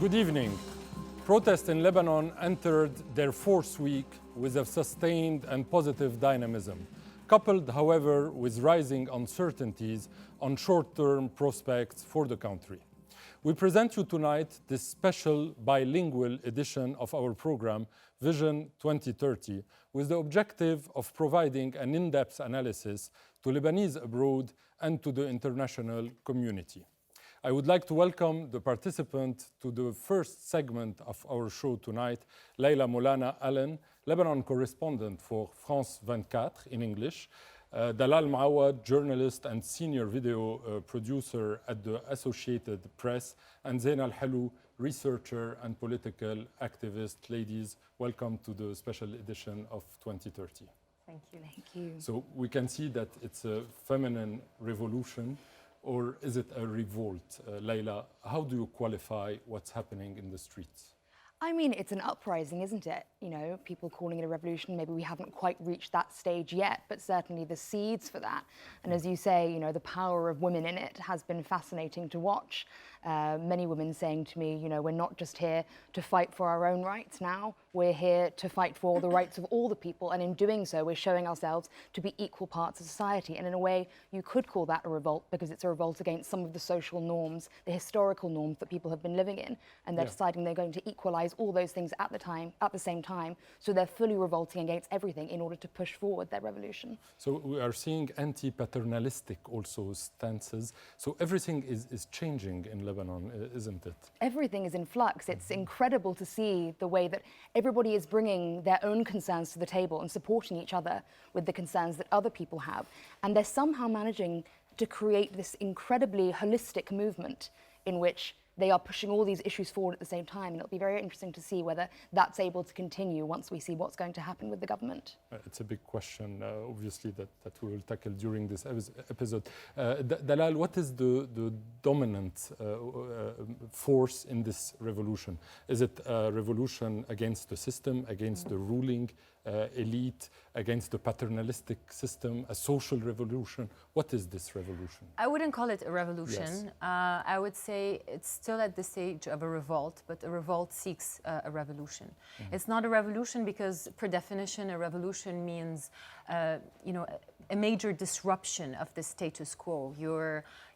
Good evening. Protests in Lebanon entered their fourth week with a sustained and positive dynamism, coupled, however, with rising uncertainties on short-term prospects for the country. We present you tonight this special bilingual edition of our program, Vision 2030, with the objective of providing an in-depth analysis to Lebanese abroad and to the international community. I would like to welcome the participant to the first segment of our show tonight, Layla Molana-Allen, Lebanon correspondent for France 24 in English, Dalal Mawad, journalist and senior video producer at the Associated Press, and Zain Al-Halou, researcher and political activist. Ladies, welcome to the special edition of 2030. Thank you. Thank you. So we can see that it's a feminine revolution, or is it a revolt? Layla, how do you qualify what's happening in the streets? I mean, it's an uprising, isn't it? You know, people calling it a revolution, maybe we haven't quite reached that stage yet, but certainly the seeds for that. And as you say, you know, the power of women in it has been fascinating to watch. Many women saying to me, you know, we're not just here to fight for our own rights now, we're here to fight for the rights of all the people. And in doing so, we're showing ourselves to be equal parts of society. And in a way, you could call that a revolt because it's a revolt against some of the social norms, the historical norms that people have been living in. And they're deciding they're going to equalize all those things at the same time. So they're fully revolting against everything in order to push forward their revolution. So we are seeing anti-paternalistic also stances. So everything is changing in Lebanon, isn't it? Everything is in flux. It's incredible to see the way that everybody is bringing their own concerns to the table and supporting each other with the concerns that other people have. And they're somehow managing to create this incredibly holistic movement in which they are pushing all these issues forward at the same time. And it'll be very interesting to see whether that's able to continue once we see what's going to happen with the government. It's a big question, obviously, that we will tackle during this episode. Dalal, what is the dominant force in this revolution? Is it a revolution against the system, against the ruling elite, against the paternalistic system, a social revolution? What is this revolution? I wouldn't call it a revolution. Yes. I would say it's still at the stage of a revolt, but a revolt seeks a revolution. It's not a revolution because, per definition, a revolution means, you know, a major disruption of the status quo.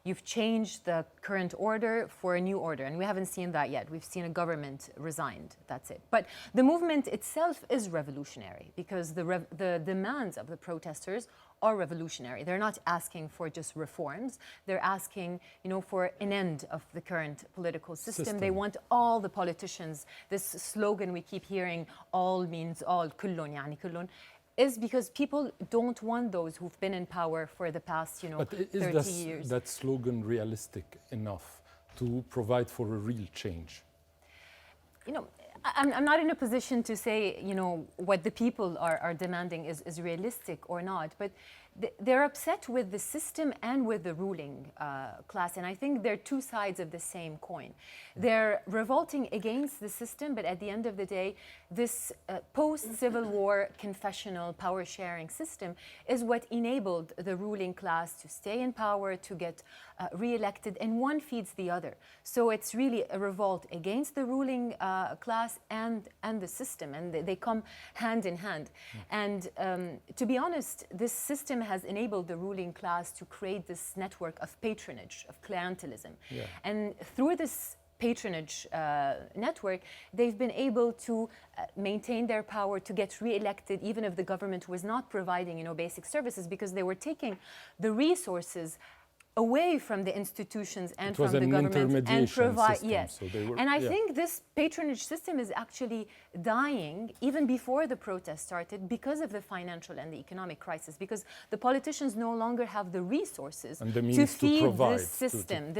You've changed the current order for a new order, and we haven't seen that yet. We've seen a government resigned, that's it. But the movement itself is revolutionary because the demands of the protesters are revolutionary. They're not asking for just reforms. They're asking, you know, for an end of the current political system. They want all the politicians, this slogan we keep hearing, all means all, kullun, yani kullun, is because people don't want those who've been in power for the past, you know, 30 years. Is that slogan realistic enough to provide for a real change? You know, I'm not in a position to say, you know, what the people are demanding is realistic or not, but they're upset with the system and with the ruling class, and I think they're two sides of the same coin. They're revolting against the system, but at the end of the day, this post-Civil War confessional power-sharing system is what enabled the ruling class to stay in power, to get re-elected, and one feeds the other. So it's really a revolt against the ruling class and the system, and they come hand in hand. And to be honest, this system has enabled the ruling class to create this network of patronage, of clientelism. And through this patronage network, they've been able to maintain their power, to get re-elected, even if the government was not providing, you know, basic services, because they were taking the resources away from the institutions and from the government and provide, yes. So and I think this patronage system is actually dying even before the protest started because of the financial and the economic crisis, because the politicians no longer have the resources to feed this system.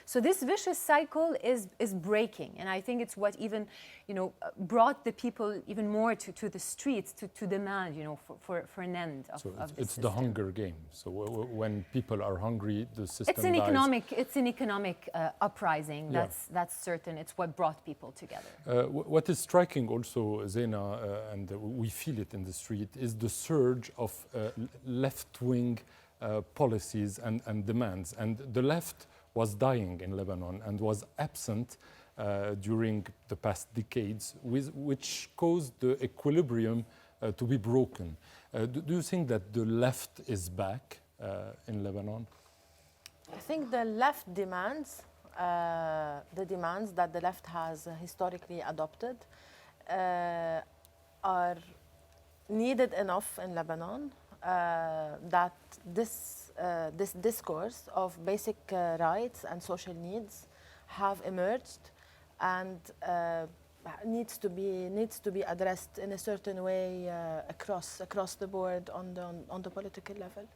So this vicious cycle is breaking, and I think it's what even, you know, brought the people even more to the streets to demand, you know, for an end of this it's system. the hunger game. So when people are hungry, the system it's an economic uprising. That's certain. It's what brought people together. What is striking also, Zaina, and we feel it in the street, is the surge of left-wing policies and demands. And the left was dying in Lebanon and was absent during the past decades, which caused the equilibrium to be broken. Do you think that the left is back in Lebanon? I think the left demands, the demands that the left has historically adopted are needed enough in Lebanon that this discourse of basic rights and social needs have emerged and needs to be addressed in a certain way across the board on the political level.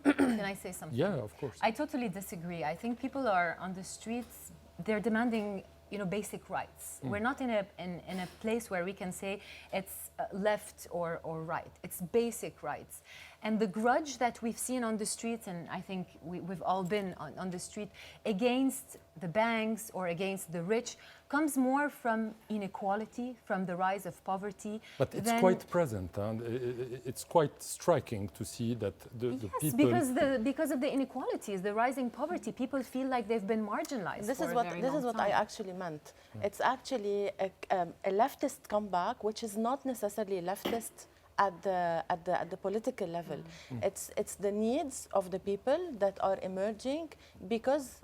Can I say something? Yeah, of course. I totally disagree. I think people are on the streets, they're demanding, basic rights. We're not in a place where we can say it's left or right. It's basic rights. And the grudge that we've seen on the streets, and I think we've all been on the street, against the banks or against the rich, comes more from inequality, from the rise of poverty. But it's quite present, and it's quite striking to see that the people... because of the inequalities, the rising poverty, people feel like they've been marginalized. This is what I actually meant. It's actually a leftist comeback, which is not necessarily leftist at the political level. It's the needs of the people that are emerging because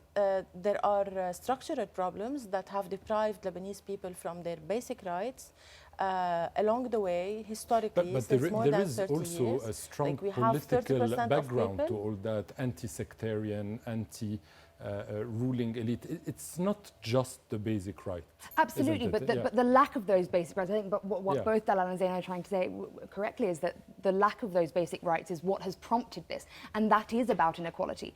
there are structural problems that have deprived Lebanese people from their basic rights along the way, historically, but since more than 30 there is also years. a strong Like we have political 30% background of to people. all that, anti-sectarian, ruling elite. It's not just the basic right. Absolutely, isn't it? but the lack of those basic rights, I think, but what Yeah. both Dalal and Zain are trying to say correctly is that the lack of those basic rights is what has prompted this, and that is about inequality.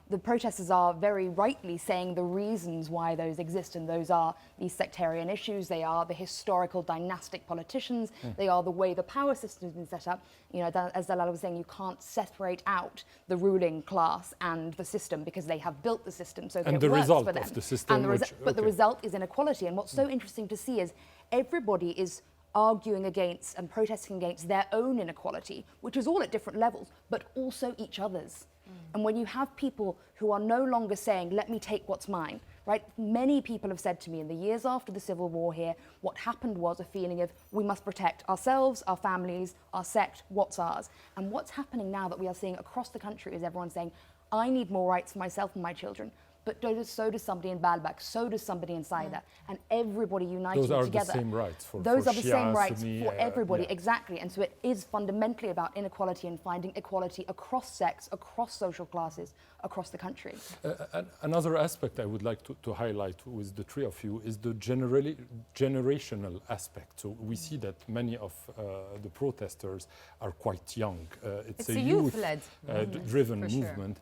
The protesters are very rightly saying the reasons why those exist, and those are these sectarian issues, they are the historical dynastic politicians, they are the way the power system has been set up. As Dalal was saying, you can't separate out the ruling class and the system because they have built the system so that And it the works result for them. of the system, But the result is inequality. And what's so interesting to see is everybody is arguing against and protesting against their own inequality, which is all at different levels, but also each other's. And when you have people who are no longer saying, let me take what's mine, right? Many people have said to me in the years after the civil war here, what happened was a feeling of we must protect ourselves, our families, our sect, what's ours. And what's happening now that we are seeing across the country is everyone saying, I need more rights for myself and my children. But so does somebody in Baalbek, so does somebody in Saida, and everybody united Those are together. the same rights for Those are the Shia, same rights Sunni, for everybody, yeah. exactly. And so it is fundamentally about inequality and finding equality across sects, across social classes, across the country. Another aspect I would like to highlight with the three of you is the generational aspect. So we see that many of the protesters are quite young. It's a youth-led driven for sure. movement.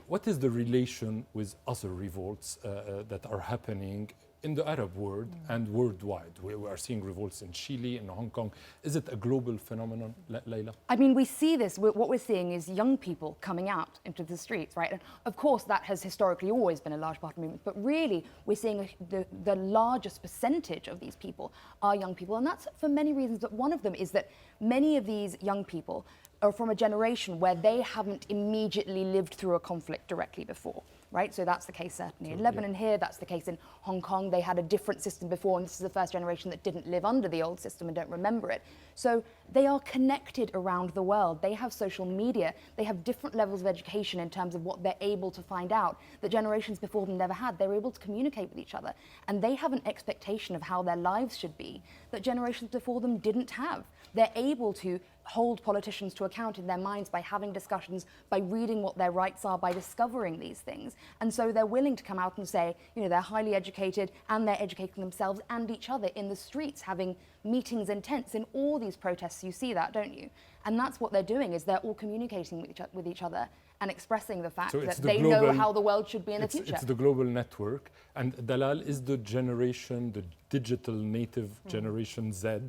What is the relation with other revolts that are happening in the Arab world and worldwide? We are seeing revolts in Chile, in Hong Kong. Is it a global phenomenon, Leila? I mean, we see this, what we're seeing is young people coming out into the streets, right? And of course, that has historically always been a large part of the movement, but really, we're seeing the largest percentage of these people are young people, and that's for many reasons, but one of them is that many of these young people are from a generation where they haven't immediately lived through a conflict directly before, right? So that's the case certainly in Lebanon here, that's the case in Hong Kong. They had a different system before, and this is the first generation that didn't live under the old system and don't remember it. So they are connected around the world. They have social media. They have different levels of education in terms of what they're able to find out that generations before them never had. They're able to communicate with each other, and they have an expectation of how their lives should be that generations before them didn't have. They're able to hold politicians to account in their minds by having discussions, by reading what their rights are, by discovering these things. And so they're willing to come out and say, they're highly educated and they're educating themselves and each other in the streets, having meetings in tents. In all these protests, you see that, don't you? And that's what they're doing, is they're all communicating with each other and expressing the fact that they know how the world should be in the future. It's the global network. And Dalal is the generation, the digital native generation Z,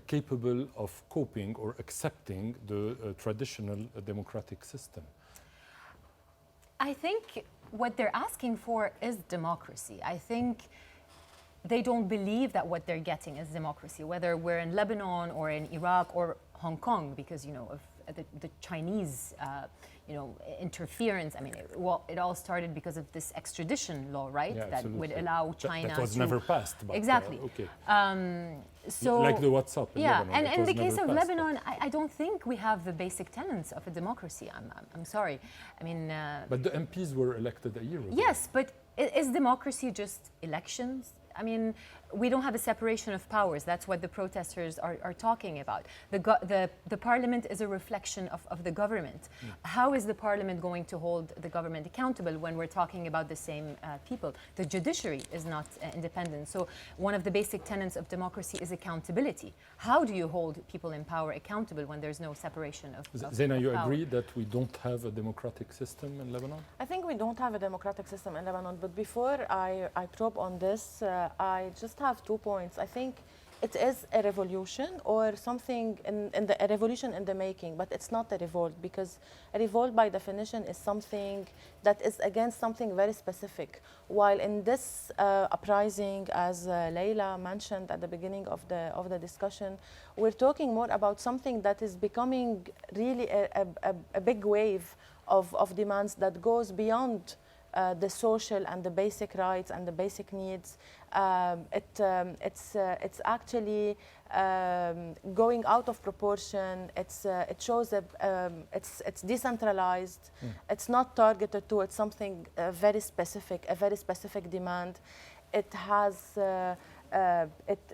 capable of coping or accepting the traditional democratic system? I think what they're asking for is democracy. I think they don't believe that what they're getting is democracy, whether we're in Lebanon or in Iraq or Hong Kong, because the Chinese interference. I mean, it all started because of this extradition law, right? Yeah, that would allow China that was to never passed. But, exactly. Okay. So like the WhatsApp in yeah, Lebanon. and in the case of passed, Lebanon, I don't think we have the basic tenets of a democracy. I'm sorry. I mean, but the MPs were elected a year ago. yes, but is democracy just elections? I mean, we don't have a separation of powers. That's what the protesters are talking about. The parliament is a reflection of the government. How is the parliament going to hold the government accountable when we're talking about the same people? The judiciary is not independent. So one of the basic tenets of democracy is accountability. How do you hold people in power accountable when there's no separation of Zena, you power? agree that we don't have a democratic system in Lebanon? I think we don't have a democratic system in Lebanon, but before I probe on this, I just have 2 points. I think it is a revolution or something a revolution in the making, but it's not a revolt, because a revolt by definition is something that is against something very specific. While in this uprising, as Leila mentioned at the beginning of the discussion, we're talking more about something that is becoming really a big wave of demands that goes beyond the social and the basic rights and the basic needs. It's actually going out of proportion. It shows that it's decentralized. It's not targeted towards something very specific, a very specific demand. It has.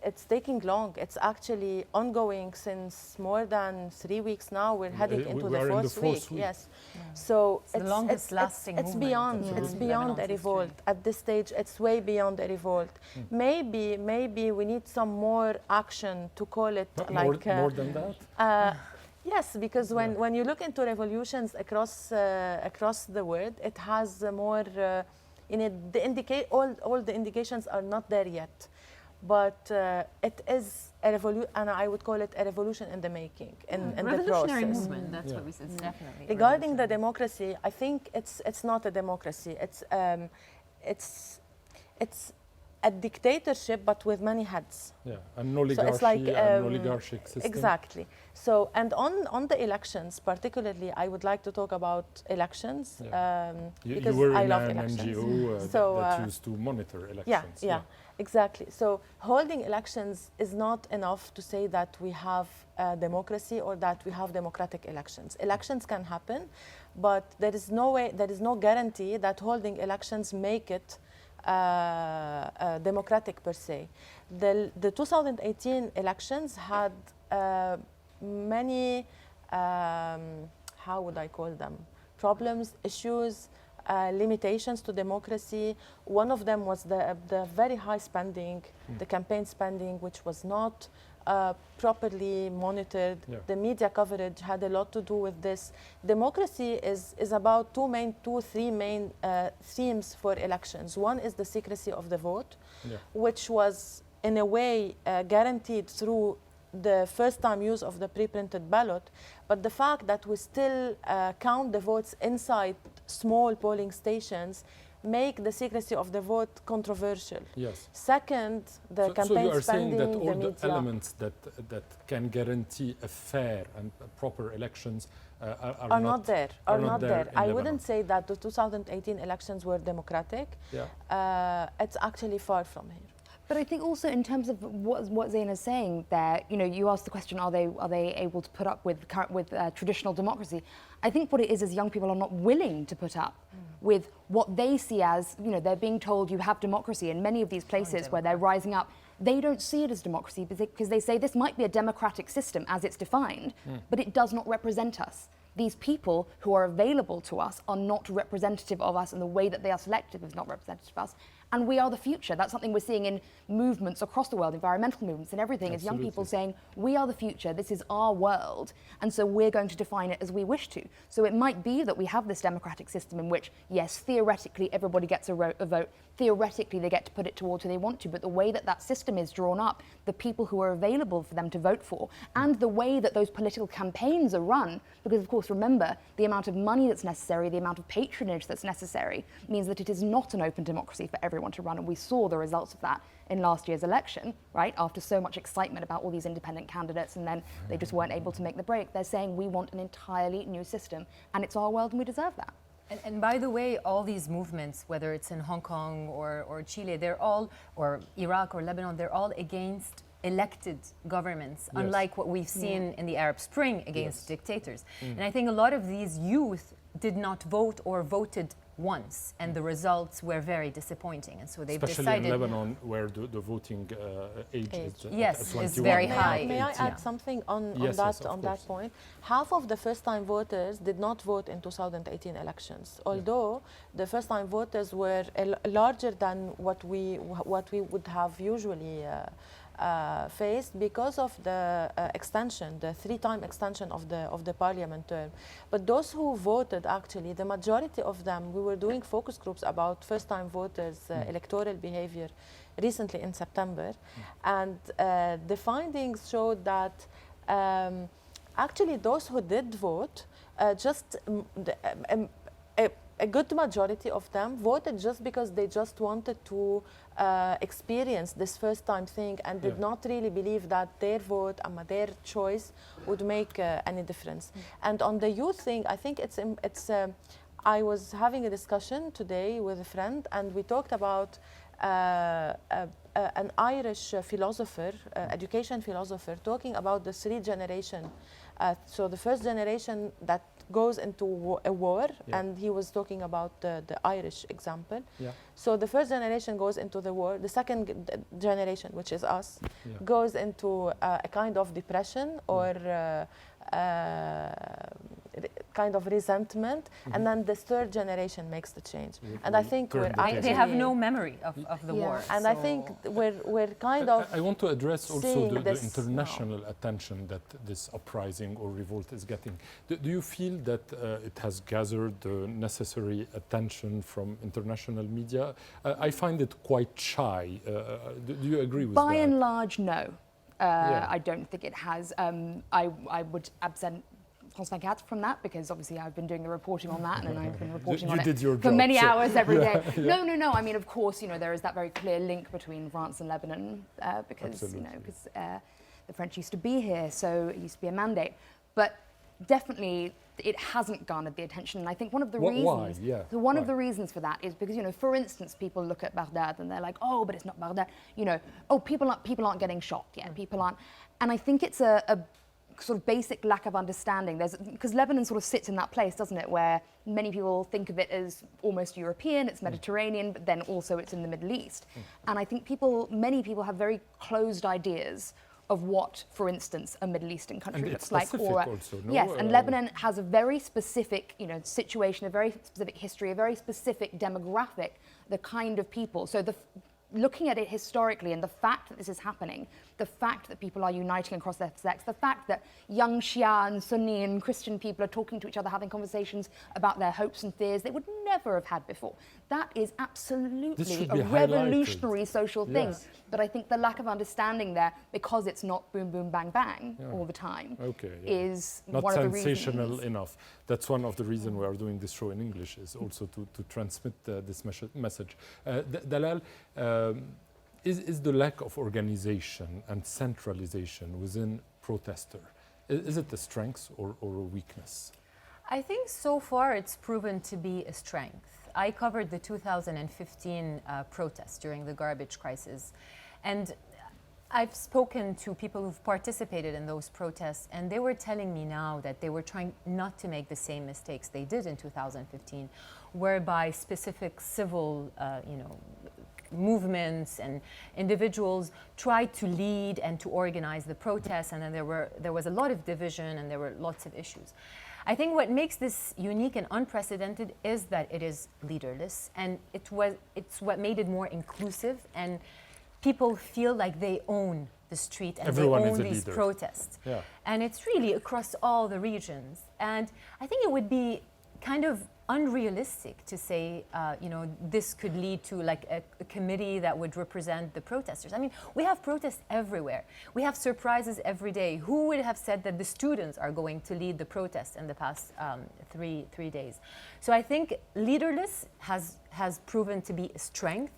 It's taking long. It's actually ongoing since more than 3 weeks now. We're heading into the fourth week. Yes, so it's the longest lasting it's movement. beyond. It's beyond a revolt at this stage. It's way beyond a revolt. Maybe we need some more action to call it like more than that. Yes, because when you look into revolutions across the world, it has more. All the indications are not there yet. But it is a revolution, and I would call it a revolution in the making, in the process. Revolutionary movement, that's what we said, definitely. Regarding the democracy, I think it's not a democracy. It's a dictatorship, but with many heads. Yeah, an oligarchy, so it's like, an oligarchic system. Exactly. So, and on the elections, particularly, I would like to talk about elections. Yeah. Because you were I in love an elections. NGO that used to monitor elections. Yeah, exactly. So holding elections is not enough to say that we have democracy or that we have democratic elections. Elections can happen, but there is no guarantee that holding elections make it democratic per se. The 2018 elections had many, how would I call them, problems, issues, limitations to democracy. One of them was the very high spending, the campaign spending, which was not properly monitored. Yeah. The media coverage had a lot to do with this. Democracy is about three main themes for elections. One is the secrecy of the vote, which was in a way guaranteed through the first-time use of the pre-printed ballot, but the fact that we still count the votes inside small polling stations make the secrecy of the vote controversial. Yes. Second, the campaign so you are spending, saying that all the media. elements that can guarantee a fair and proper elections are not there. Are not there in I Lebanon. wouldn't say that the 2018 elections were democratic. Yeah. It's actually far from here. But I think also in terms of what Zain is saying, that you asked the question, are they able to put up with traditional democracy? I think what it is young people are not willing to put up with what they see as, they're being told you have democracy. In many of these places where they're rising up, they don't see it as democracy because they say this might be a democratic system as it's defined, but it does not represent us. These people who are available to us are not representative of us, and the way that they are selected is not representative of us. And we are the future. That's something we're seeing in movements across the world, environmental movements and everything. It's young people saying, we are the future, this is our world, and so we're going to define it as we wish to. So it might be that we have this democratic system in which, yes, theoretically everybody gets a vote, theoretically they get to put it towards who they want to, but the way that that system is drawn up, the people who are available for them to vote for, and the way that those political campaigns are run, because of course, remember, the amount of money that's necessary, the amount of patronage that's necessary, means that it is not an open democracy for everyone. everyone to run. And we saw the results of that in last year's election, right? After so much excitement about all these independent candidates, and then they just weren't able to make the break. They're saying we want an entirely new system, and it's our world and we deserve that. And by the way, all these movements, whether it's in Hong Kong or Chile, they're all, or Iraq or Lebanon, they're all against elected governments, unlike what we've seen in the Arab Spring against dictators. And I think a lot of these youth did not vote or voted once, and the results were very disappointing. And so they've Especially decided... in Lebanon, where the voting age is Yes, at is 21. very high. May I add something on that point? Half of the first-time voters did not vote in 2018 elections, although the first-time voters were larger than what we would have usually faced because of the extension, the 3-time extension of the parliament term. But those who voted, actually, the majority of them, we were doing focus groups about first-time voters' electoral behavior recently in September, and the findings showed that actually those who did vote, a good majority of them voted just because they just wanted to experience this first-time thing and did not really believe that their vote and their choice would make any difference. And on the youth thing, I think it's I was having a discussion today with a friend, and we talked about an Irish philosopher, education philosopher, talking about the 3 generation. So the first generation that goes into a war, and he was talking about the Irish example. So the first generation goes into the war. The second generation, which is us, goes into a kind of depression or kind of resentment, and then the third generation makes the change. And I think they have no memory of the war. And I think we're kind of I want to address also the international now. attention that this uprising or revolt is getting. Do you feel that it has gathered the necessary attention from international media? I find it quite shy. Do you agree with that? By and large, no. I don't think it has. I would absent from that, because obviously I've been doing the reporting on that, and I've been reporting on it for many hours every day. No. I mean, of course, there is that very clear link between France and Lebanon, because the French used to be here, so it used to be a mandate. But definitely, it hasn't garnered the attention, and I think one of the reasons. One of the reasons for that is because, for instance, people look at Baghdad and they're like, oh, but it's not Baghdad. People aren't getting shot yet. People aren't, and I think it's a sort of basic lack of understanding. Because Lebanon sort of sits in that place, doesn't it, where many people think of it as almost European, it's Mediterranean, but then also it's in the Middle East. And I think many people have very closed ideas of what, for instance, a Middle Eastern country looks like. And Lebanon has a very specific, situation, a very specific history, a very specific demographic, the kind of people. So looking at it historically, and the fact that this is happening, the fact that people are uniting across their sects, the fact that young Shia and Sunni and Christian people are talking to each other, having conversations about their hopes and fears they would never have had before. That is absolutely a revolutionary social thing. But I think the lack of understanding there, because it's not boom, boom, bang, bang all the time, is not one of the reasons. Not sensational enough. That's one of the reasons we are doing this show in English, is also to transmit this message. Dalal, is the lack of organization and centralization within protester, is it a strength or a weakness? I think so far it's proven to be a strength. I covered the 2015 protests during the garbage crisis, and I've spoken to people who've participated in those protests, and they were telling me now that they were trying not to make the same mistakes they did in 2015, whereby specific civil, movements and individuals tried to lead and to organize the protests, and then there was a lot of division and there were lots of issues. I think what makes this unique and unprecedented is that it is leaderless, and it's what made it more inclusive, and people feel like they own the street and everyone they own these leader. Protests. And it's really across all the regions. And I think it would be kind of unrealistic to say, this could lead to like a committee that would represent the protesters. I mean, we have protests everywhere. We have surprises every day. Who would have said that the students are going to lead the protest in the past three days? So I think leaderless has proven to be a strength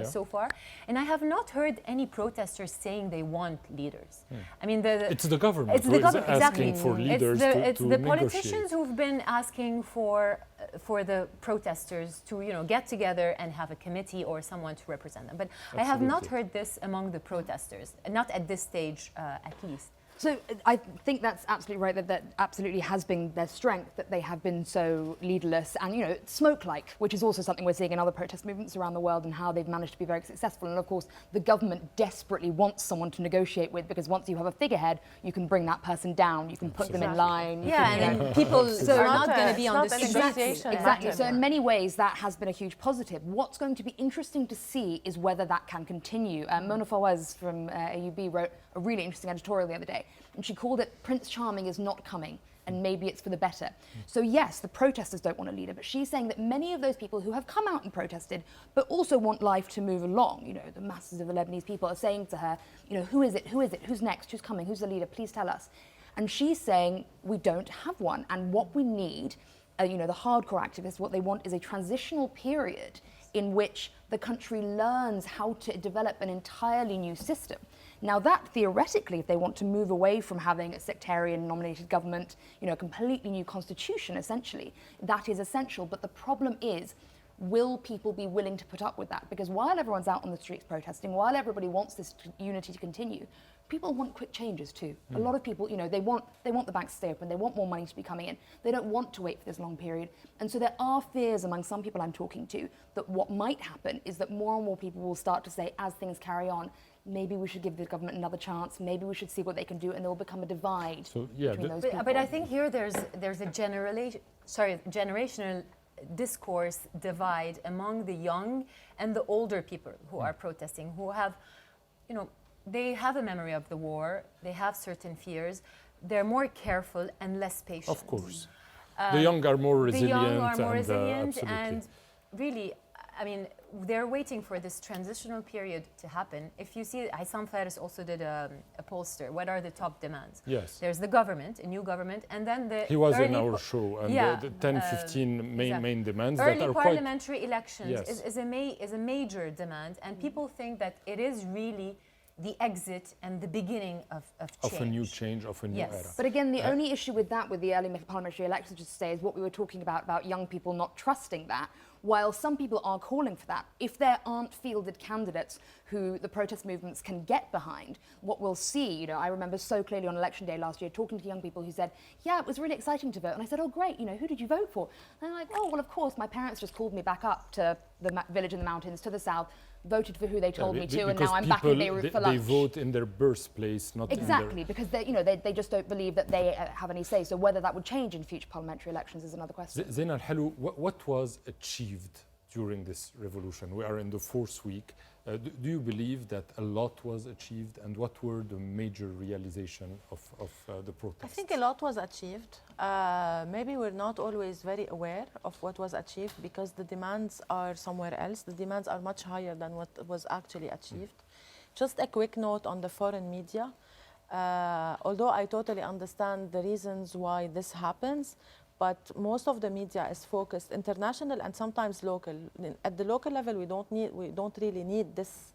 so far, and I have not heard any protesters saying they want leaders. I mean, it's the government it's the government asking exactly. for leaders It's to the negotiate. politicians who've been asking for the protesters to get together and have a committee or someone to represent them. But I have not heard this among the protesters, not at this stage, at least. So I think that's absolutely right, that absolutely has been their strength, that they have been so leaderless and, smoke-like, which is also something we're seeing in other protest movements around the world and how they've managed to be very successful. And of course, the government desperately wants someone to negotiate with, because once you have a figurehead, you can bring that person down, you can put them in line. And then people are not going to be on the streets. Exactly. So in many ways, that has been a huge positive. What's going to be interesting to see is whether that can continue. Mona Fawaz from AUB wrote a really interesting editorial the other day, and she called it "Prince Charming is not coming, and maybe it's for the better." So yes, the protesters don't want a leader, but she's saying that many of those people who have come out and protested, but also want life to move along, the masses of the Lebanese people are saying to her, who is it, who's next, who's coming, who's the leader, please tell us. And she's saying, we don't have one, and what we need, the hardcore activists, what they want is a transitional period in which the country learns how to develop an entirely new system. Now that, theoretically, if they want to move away from having a sectarian-nominated government, a completely new constitution, essentially, that is essential. But the problem is, will people be willing to put up with that? Because while everyone's out on the streets protesting, while everybody wants this unity to continue, people want quick changes too. A lot of people, they want the banks to stay open, they want more money to be coming in, they don't want to wait for this long period. And so there are fears among some people I'm talking to that what might happen is that more and more people will start to say, as things carry on, maybe we should give the government another chance, maybe we should see what they can do, and there will become a divide between those people. But I think here there's a generational discourse divide among the young and the older people who are protesting, who have, they have a memory of the war, they have certain fears, they're more careful and less patient. Of course. The young are more resilient. The young are more resilient, absolutely. and really, I mean, they're waiting for this transitional period to happen. If you see, Hassam Fares also did a poster. What are the top demands? Yes. There's the government, a new government, and then the He was in our show, and the 10, 15 main demands early that are parliamentary elections Yes. is a major demand, and people think that it is really the exit and the beginning of change. Of a new change, of a new era. But again, the only issue with that, with the early parliamentary elections, just to say, is what we were talking about young people not trusting that. While some people are calling for that, if there aren't fielded candidates who the protest movements can get behind, what we'll see, I remember so clearly on election day last year talking to young people who said, yeah, it was really exciting to vote. And I said, oh, great, who did you vote for? And they're like, oh, well, of course, my parents just called me back up to the village in the mountains to the south, voted for who they told me to, and now I'm back in Beirut for lunch. They vote in their birthplace, not exactly, because they just don't believe that they have any say. So whether that would change in future parliamentary elections is another question. Zain Al-Halou, what was achieved during this revolution? We are in the fourth week. Do you believe that a lot was achieved, and what were the major realization of the protests? I think a lot was achieved. Maybe we're not always very aware of what was achieved because the demands are somewhere else. The demands are much higher than what was actually achieved. Just a quick note on the foreign media. Although I totally understand the reasons why this happens, but most of the media is focused international and sometimes local. At the local level, we don't really need this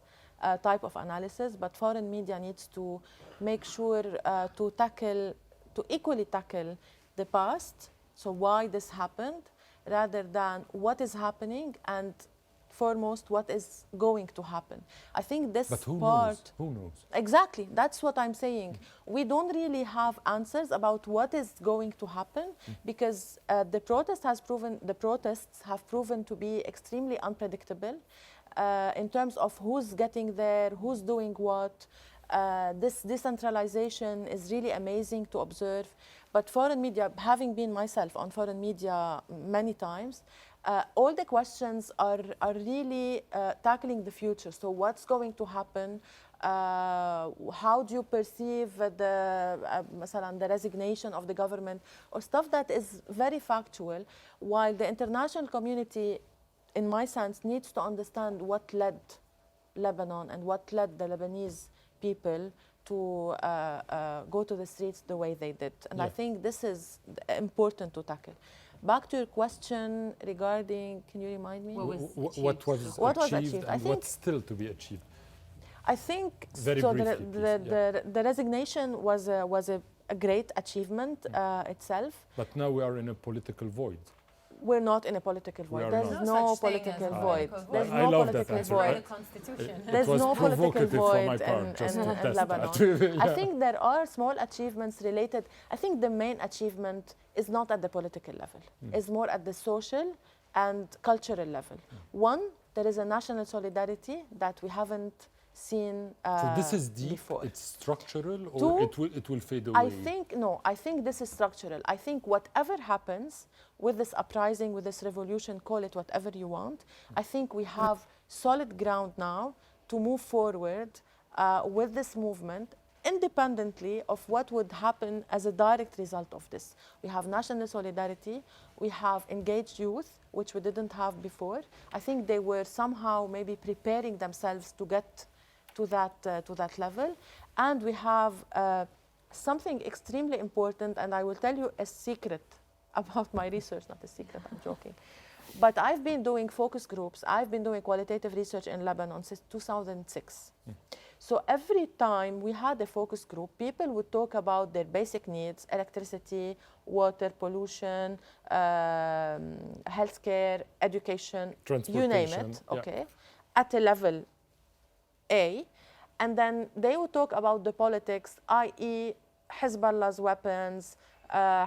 type of analysis, but foreign media needs to make sure to equally tackle the past, so why this happened, rather than what is happening and foremost what is going to happen. I think this but who part... knows? Who knows? Exactly, that's what I'm saying. We don't really have answers about what is going to happen because the protests have proven to be extremely unpredictable in terms of who's getting there, who's doing what. This decentralization is really amazing to observe. But foreign media, having been myself on foreign media many times, all the questions are really tackling the future. So what's going to happen? How do you perceive the resignation of the government, or stuff that is very factual, while the international community, in my sense, needs to understand what led Lebanon and what led the Lebanese people to go to the streets the way they did. And I think this is important to tackle. back to your question regarding, can you remind me? What was What was achieved achieved? I and think what's still to be achieved? I think Very so. briefly, please. The resignation was a great achievement itself. But now we are in a political void. We're not in a political void. are There's not. no such thing political as a void. political There's I no love that political answer. void. The Constitution. There's was no political provocative from my void part, just to in test Lebanon. that. I Yeah. think there are small achievements related. I think the main achievement is not at the political level. It's more at the social and cultural level. One, there is a national solidarity that we haven't seen So this is deep, before. it's structural, or Two, it will fade away? I think this is structural. I think whatever happens with this uprising, with this revolution, call it whatever you want, I think we have solid ground now to move forward with this movement independently of what would happen as a direct result of this. We have national solidarity, we have engaged youth, which we didn't have before. I think they were somehow maybe preparing themselves to get to that level. And we have something extremely important, and I will tell you a secret about my research, not a secret, I'm joking. But I've been doing focus groups, I've been doing qualitative research in Lebanon since 2006. So every time we had a focus group, people would talk about their basic needs: electricity, water, pollution, healthcare, education, you name it, okay, at a level A. And then they would talk about the politics, i.e. Hezbollah's weapons,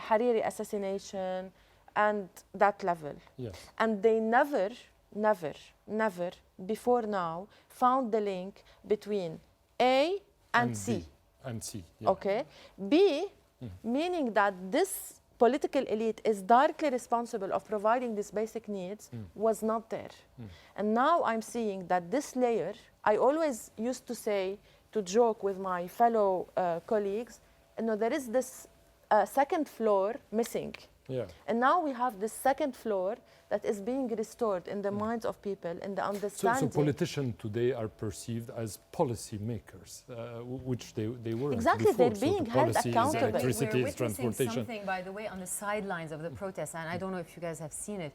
Hariri assassination, and that level. Yes. And they never before now found the link between A and C. B. And C, yeah. Okay. B, meaning that this political elite is directly responsible of providing these basic needs, was not there. And now I'm seeing that this layer, I always used to say, to joke with my fellow colleagues, there is this second floor missing. Yeah. And now we have this second floor that is being restored in the minds of people, in the understanding. So politicians today are perceived as policy makers, which they weren't Exactly, before. they're being so held policy accountable. is electricity, We're is witnessing transportation. something, by the way, on the sidelines of the protests, and I don't know if you guys have seen it.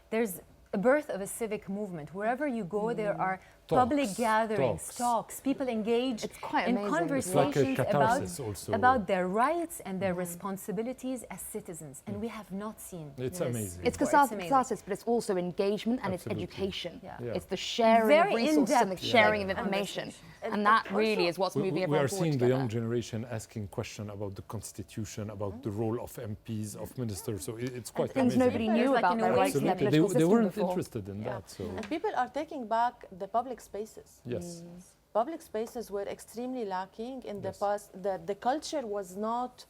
There's a birth of a civic movement. Wherever you go, there are public gatherings, talks, people engage It's quite in amazing. conversations It's like a catharsis also. about their rights and their responsibilities as citizens, and we have not seen It's this amazing. It's before. It's amazing. catharsis, but it's also engagement and Absolutely. it's education. Yeah. Yeah. It's the sharing Very of resources and the in-depth, sharing yeah. of information. And And that also- really is what's moving We everyone are forward seeing the together. young generation asking questions about the constitution, about the role of MPs, of ministers. So it's quite Things amazing. nobody knew Like about in a their way, rights in their Absolutely. political They system weren't before. interested in that. So And people are taking back the public spaces. yes. Public spaces were extremely lacking in the Yes. past. The culture was not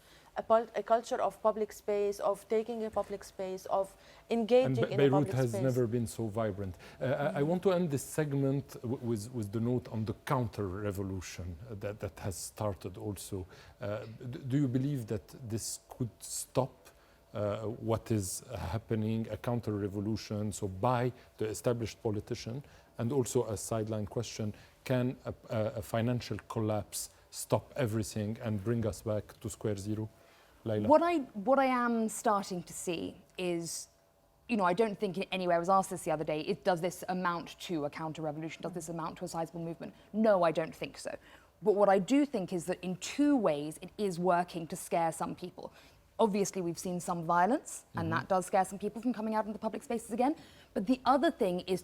a culture of public space, of taking a public space, of engaging And in a Beirut public has space. never been so vibrant. I want to end this segment with the note on the counter-revolution that has started also. Do you believe that this could stop what is happening, a counter-revolution, so by the established politician? And also a sideline question, can a financial collapse stop everything and bring us back to square zero? Laila? What I am starting to see is, I don't think anywhere, I was asked this the other day, does this amount to a counter-revolution? Does this amount to a sizable movement? No, I don't think so. But what I do think is that in two ways it is working to scare some people. Obviously, we've seen some violence, and that does scare some people from coming out into public spaces again. But the other thing is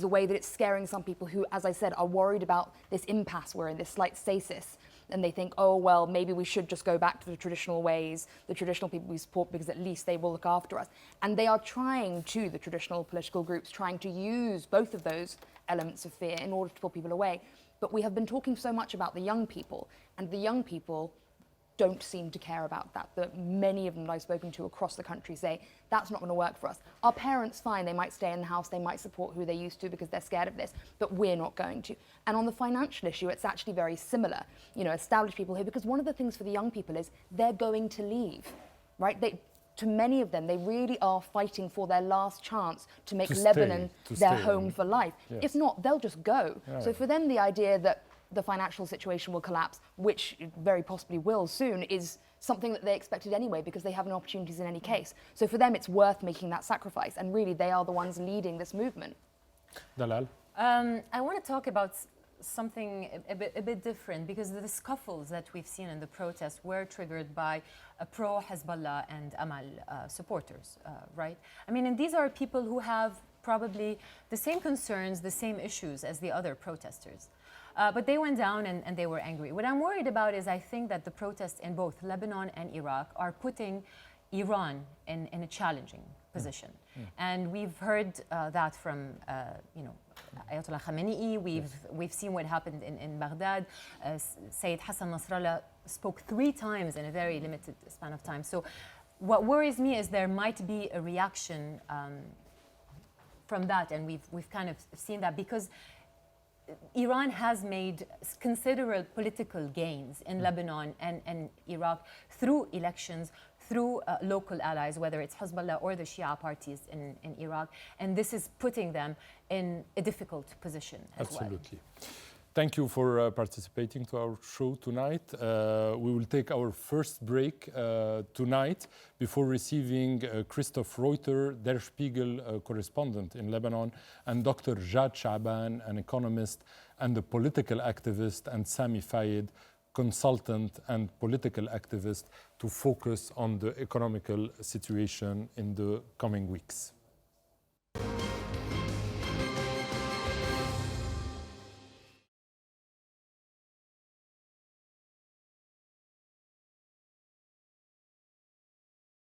the way that it's scaring some people who, as I said, are worried about this impasse we're in, this slight stasis. And they think, oh, well, maybe we should just go back to the traditional ways, the traditional people we support, because at least they will look after us. And they are trying to, the traditional political groups, trying to use both of those elements of fear in order to pull people away. But we have been talking so much about the young people, and the young people don't seem to care about that. That many of them that I've spoken to across the country say, that's not going to work for us. Our parents, fine, they might stay in the house, they might support who they used to because they're scared of this, but we're not going to. And on the financial issue, it's actually very similar. Established people here, because one of the things for the young people is they're going to leave, right? To many of them, they really are fighting for their last chance to make Lebanon their home for life. Yes. If not, they'll just go. Yeah. So for them, the idea that the financial situation will collapse, which very possibly will soon, is something that they expected anyway because they have no opportunities in any case. So for them, it's worth making that sacrifice. And really, they are the ones leading this movement. Dalal? I want to talk about something a bit different, because the scuffles that we've seen in the protests were triggered by pro-Hezbollah and Amal supporters, right? I mean, and these are people who have probably the same concerns, the same issues as the other protesters. But they went down and they were angry. What I'm worried about is I think that the protests in both Lebanon and Iraq are putting Iran in a challenging position. And we've heard that from, Ayatollah Khamenei. We've seen what happened in Baghdad. Sayyid Hassan Nasrallah spoke 3 times in a very limited span of time. So what worries me is there might be a reaction from that, and we've kind of seen that, because Iran has made considerable political gains in Lebanon and Iraq through elections, through local allies, whether it's Hezbollah or the Shia parties in Iraq, and this is putting them in a difficult position as well. Absolutely. Thank you for participating to our show tonight. We will take our first break tonight before receiving Christoph Reuter, Der Spiegel correspondent in Lebanon, and Dr. Jad Shaban, an economist and a political activist, and Sami Fayed, consultant and political activist, to focus on the economical situation in the coming weeks.